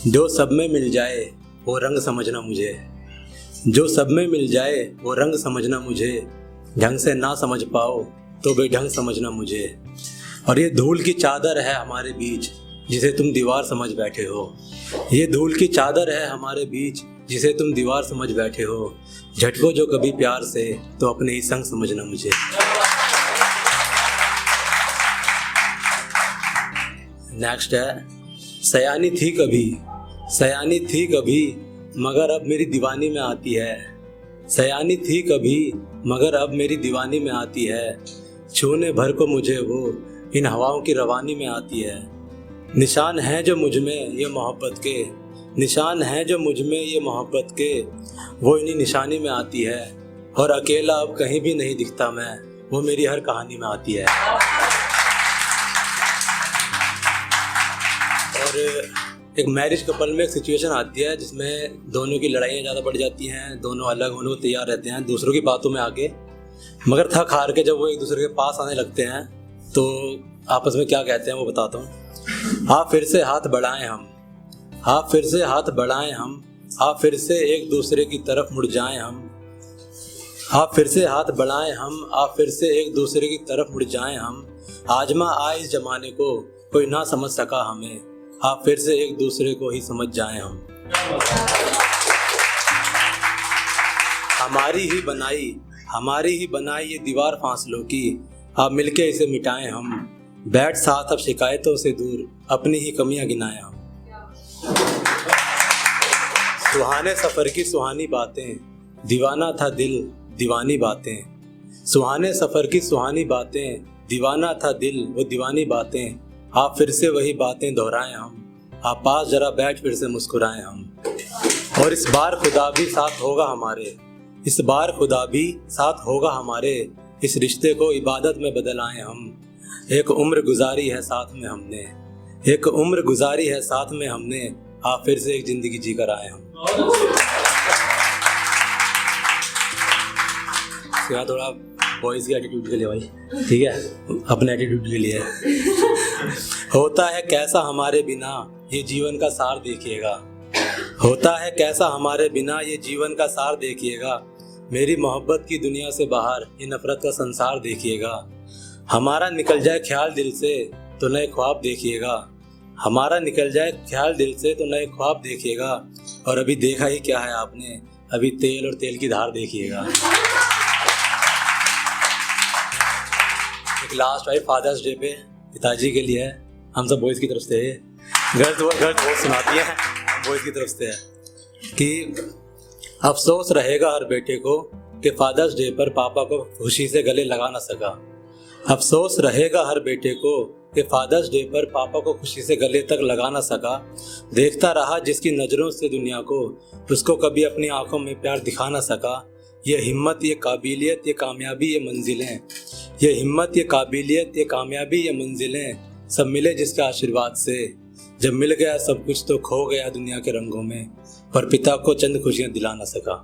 जो सब में मिल जाए वो रंग समझना मुझे, जो सब में मिल जाए वो रंग समझना मुझे, ढंग से ना समझ पाओ तो बेढंग समझना मुझे। और ये धूल की चादर है हमारे बीच जिसे तुम दीवार समझ बैठे हो, ये धूल की चादर है हमारे बीच जिसे तुम दीवार समझ बैठे हो। झटको जो कभी प्यार से तो अपने ही संग समझना मुझे। नेक्स्ट है, सयानी थी कभी, सयानी थी कभी मगर अब मेरी दीवानी में आती है, सयानी थी कभी मगर अब मेरी दीवानी में आती है। छूने भर को मुझे वो इन हवाओं की रवानी में आती है। निशान है जो मुझ में ये मोहब्बत के, निशान है जो मुझ में ये मोहब्बत के, वो इन्हीं निशानी में आती है। और अकेला अब कहीं भी नहीं दिखता मैं, वो मेरी हर कहानी में आती है। और एक मैरिज कपल में एक सिचुएशन आती है जिसमें दोनों की लड़ाइयाँ ज़्यादा बढ़ जाती हैं, दोनों अलग होने को तैयार रहते हैं दूसरों की बातों में आके, मगर थक हार के जब वो एक दूसरे के पास आने लगते हैं तो आपस में क्या कहते हैं वो बताता हूँ। हाँ फिर से हाथ बढ़ाएं हम, हाँ फिर से हाथ बढ़ाएं हम, हाँ फिर से एक दूसरे की तरफ मुड़ जाएं हम, हाँ फिर से हाथ बढ़ाएं हम, हाँ फिर से एक दूसरे की तरफ मुड़ जाएं हम। आजमा आए इस जमाने को कोई ना समझ सका हमें, हाँ फिर से एक दूसरे को ही समझ जाएं हम। हमारी ही बनाई ये दीवार फासलों की, आप मिलके इसे मिटाएं हम। बैठ साथ अब शिकायतों से दूर अपनी ही कमियां गिनाएं हम। सुहाने सफर की सुहानी बातें, दीवाना था दिल दीवानी बातें, सुहाने सफर की सुहानी बातें, दीवाना था दिल वो दीवानी बातें। आप फिर से वही बातें दोहराएं हम, आप पास जरा बैठ फिर से मुस्कुराएं हम। और इस बार खुदा भी साथ होगा हमारे, इस बार खुदा भी साथ होगा हमारे, इस रिश्ते को इबादत में बदल आए हम। एक उम्र गुजारी है साथ में हमने, एक उम्र गुजारी है साथ में हमने, आप फिर से एक जिंदगी जी कर आए हम। यहाँ थोड़ा बॉयज की एटीट्यूड के लिए भाई, ठीक है, अपने एटीट्यूड के लिए। होता है कैसा हमारे बिना ये जीवन का सार देखिएगा, होता है कैसा हमारे बिना ये जीवन का सार देखिएगा। मेरी मोहब्बत की दुनिया से बाहर ये नफरत का संसार देखिएगा। हमारा निकल जाए ख्याल दिल से तो नए ख्वाब देखिएगा, हमारा निकल जाए ख्याल दिल से तो नए ख्वाब देखिएगा। और अभी देखा ही क्या है आपने, अभी तेल और तेल की धार देखिएगा। एक लास्ट वाइफ फादर्स डे पे पिताजी के लिए है, हम सब बॉयज़ की तरफ से है। गर्ल्स बहुत सुनाती है, बॉयज़ की तरफ से है कि अफसोस रहेगा हर बेटे को कि फादर्स डे पर पापा को खुशी से गले लगा ना सका। अफसोस रहेगा हर बेटे को कि फादर्स डे पर पापा को खुशी से गले तक लगा ना सका। देखता रहा जिसकी नज़रों से दुनिया को, उसको कभी अपनी आंखों में प्यार दिखा ना सका। ये हिम्मत, ये काबिलियत, ये कामयाबी, ये मंजिलें, ये हिम्मत, ये काबिलियत, ये कामयाबी, ये मंजिलें सब मिले जिसके आशीर्वाद से। जब मिल गया सब कुछ तो खो गया दुनिया के रंगों में, पर पिता को चंद खुशियां दिला ना सका।